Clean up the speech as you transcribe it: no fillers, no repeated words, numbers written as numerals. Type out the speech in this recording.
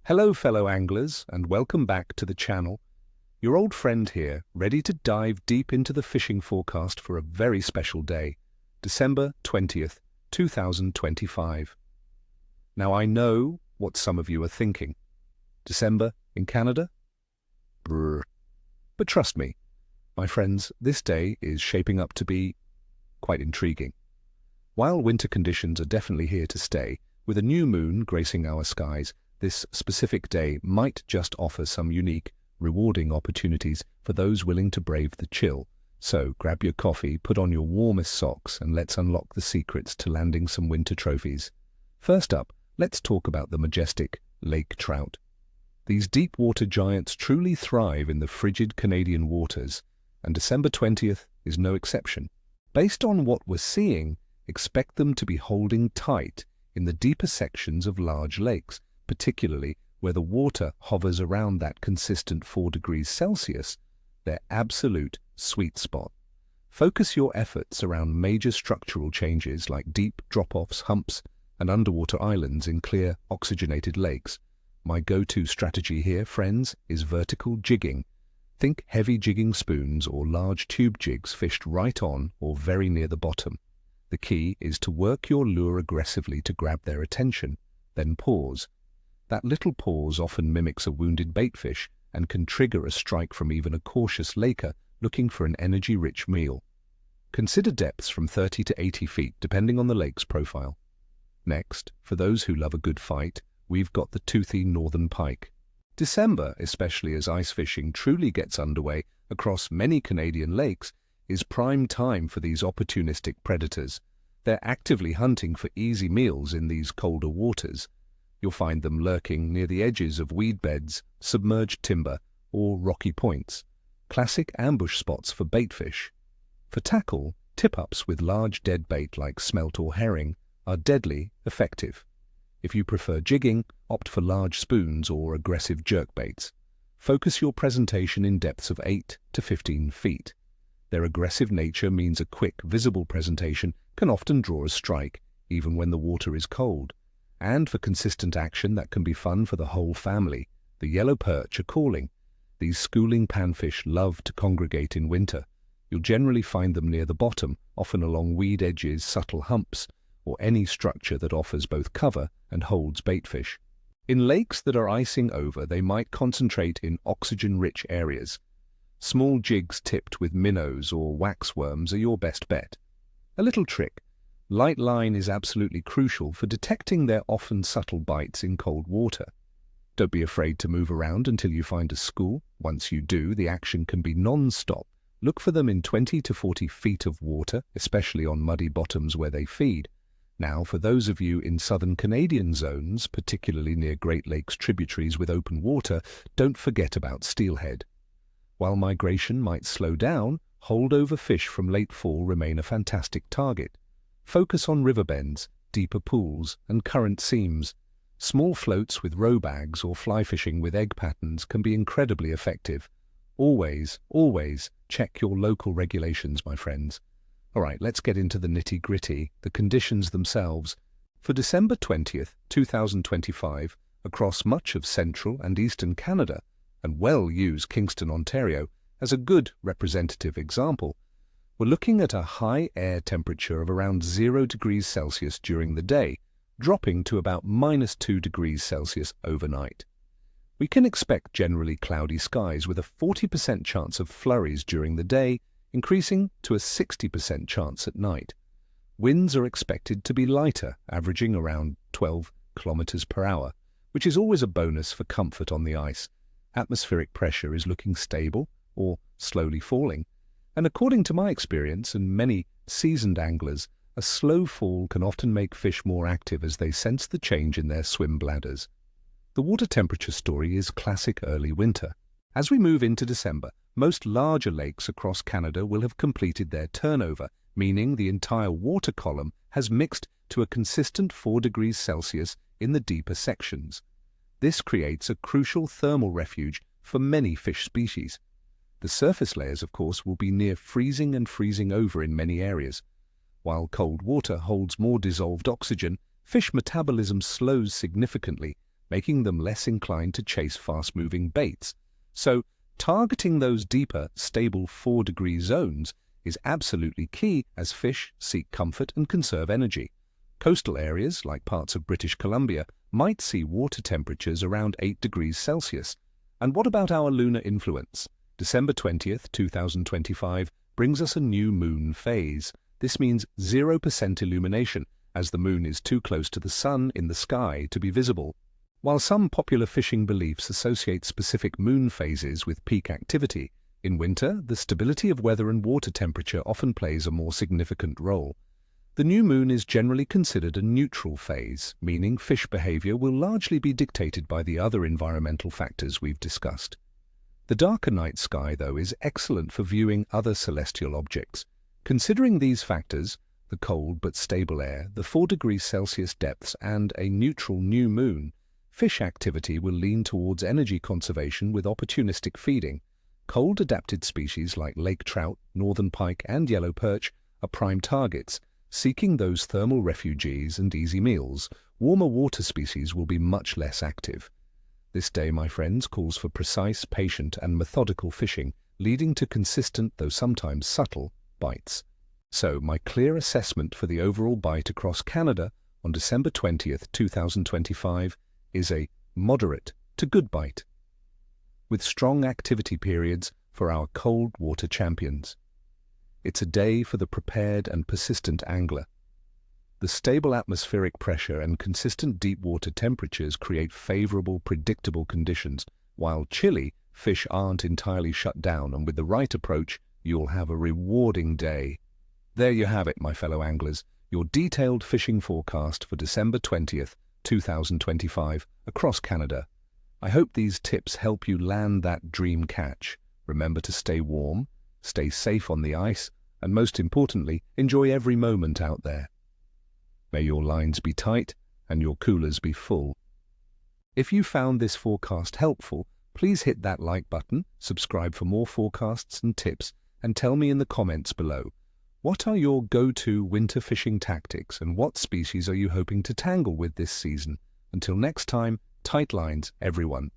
Hello fellow anglers and welcome back to the channel. Your old friend here, ready to dive deep into the fishing forecast for a very special day, December 20th, 2025. Now I know what some of you are thinking. December in Canada? Brr. But trust me, my friends, this day is shaping up to be quite intriguing. While winter conditions are definitely here to stay, with a new moon gracing our skies, this specific day might just offer some unique, rewarding opportunities for those willing to brave the chill. So grab your coffee, put on your warmest socks, and let's unlock the secrets to landing some winter trophies. First up, let's talk about the majestic Lake Trout. These deep water giants truly thrive in the frigid Canadian waters, and December 20th is no exception. Based on what we're seeing, expect them to be holding tight in the deeper sections of large lakes, particularly where the water hovers around that consistent 4 degrees Celsius, their absolute sweet spot. Focus your efforts around major structural changes like deep drop-offs, humps, and underwater islands in clear, oxygenated lakes. My go-to strategy here, friends, is vertical jigging. Think heavy jigging spoons or large tube jigs fished right on or very near the bottom. The key is to work your lure aggressively to grab their attention, then pause. That little pause often mimics a wounded baitfish and can trigger a strike from even a cautious laker looking for an energy-rich meal. Consider depths from 30 to 80 feet, depending on the lake's profile. Next, for those who love a good fight, we've got the toothy northern pike. December, especially as ice fishing truly gets underway across many Canadian lakes, is prime time for these opportunistic predators. They're actively hunting for easy meals in these colder waters. You'll find them lurking near the edges of weed beds, submerged timber, or rocky points, classic ambush spots for baitfish. For tackle, tip-ups with large dead bait like smelt or herring are deadly effective. If you prefer jigging, opt for large spoons or aggressive jerkbaits. Focus your presentation in depths of 8 to 15 feet. Their aggressive nature means a quick, visible presentation can often draw a strike, even when the water is cold. And for consistent action that can be fun for the whole family, the yellow perch are calling. These schooling panfish love to congregate in winter. You'll generally find them near the bottom, often along weed edges, subtle humps, or any structure that offers both cover and holds baitfish. In lakes that are icing over, they might concentrate in oxygen-rich areas. Small jigs tipped with minnows or waxworms are your best bet. A little trick. Light line is absolutely crucial for detecting their often subtle bites in cold water. Don't be afraid to move around until you find a school. Once you do, the action can be non-stop. Look for them in 20 to 40 feet of water, especially on muddy bottoms where they feed. Now, for those of you in southern Canadian zones, particularly near Great Lakes tributaries with open water, don't forget about steelhead. While migration might slow down, holdover fish from late fall remain a fantastic target. Focus on river bends, deeper pools, and current seams. Small floats with row bags or fly fishing with egg patterns can be incredibly effective. Always, always check your local regulations, my friends. All right, let's get into the nitty-gritty, the conditions themselves. For December 20th, 2025, across much of central and eastern Canada, and we'll use Kingston, Ontario, as a good representative example, we're looking at a high air temperature of around 0 degrees Celsius during the day, dropping to about -2 degrees Celsius overnight. We can expect generally cloudy skies with a 40% chance of flurries during the day, increasing to a 60% chance at night. Winds are expected to be lighter, averaging around 12 kilometers per hour, which is always a bonus for comfort on the ice. Atmospheric pressure is looking stable or slowly falling. And according to my experience and many seasoned anglers, a slow fall can often make fish more active as they sense the change in their swim bladders. The water temperature story is classic early winter. As we move into December, most larger lakes across Canada will have completed their turnover, meaning the entire water column has mixed to a consistent 4 degrees Celsius in the deeper sections. This creates a crucial thermal refuge for many fish species. The surface layers, of course, will be near freezing and freezing over in many areas. While cold water holds more dissolved oxygen, fish metabolism slows significantly, making them less inclined to chase fast-moving baits. So, targeting those deeper, stable 4-degree zones is absolutely key as fish seek comfort and conserve energy. Coastal areas, like parts of British Columbia, might see water temperatures around 8 degrees Celsius. And what about our lunar influence? December 20th, 2025 brings us a new moon phase. This means 0% illumination, as the moon is too close to the sun in the sky to be visible. While some popular fishing beliefs associate specific moon phases with peak activity, in winter, the stability of weather and water temperature often plays a more significant role. The new moon is generally considered a neutral phase, meaning fish behavior will largely be dictated by the other environmental factors we've discussed. The darker night sky, though, is excellent for viewing other celestial objects. Considering these factors, the cold but stable air, the 4 degrees Celsius depths, and a neutral new moon, fish activity will lean towards energy conservation with opportunistic feeding. Cold-adapted species like Lake Trout, northern pike, and yellow perch are prime targets, seeking those thermal refuges and easy meals. Warmer water species will be much less active. This day, my friends, calls for precise, patient, and methodical fishing, leading to consistent, though sometimes subtle, bites. So, my clear assessment for the overall bite across Canada on December 20th, 2025 is a moderate to good bite, with strong activity periods for our cold water champions. It's a day for the prepared and persistent angler. The stable atmospheric pressure and consistent deep water temperatures create favorable, predictable conditions, while chilly, fish aren't entirely shut down, and with the right approach, you'll have a rewarding day. There you have it, my fellow anglers, your detailed fishing forecast for December 20th, 2025 across Canada. I hope these tips help you land that dream catch. Remember to stay warm, stay safe on the ice, and most importantly, enjoy every moment out there. May your lines be tight and your coolers be full. If you found this forecast helpful, please hit that like button, subscribe for more forecasts and tips, and tell me in the comments below, what are your go-to winter fishing tactics and what species are you hoping to tangle with this season? Until next time, tight lines, everyone.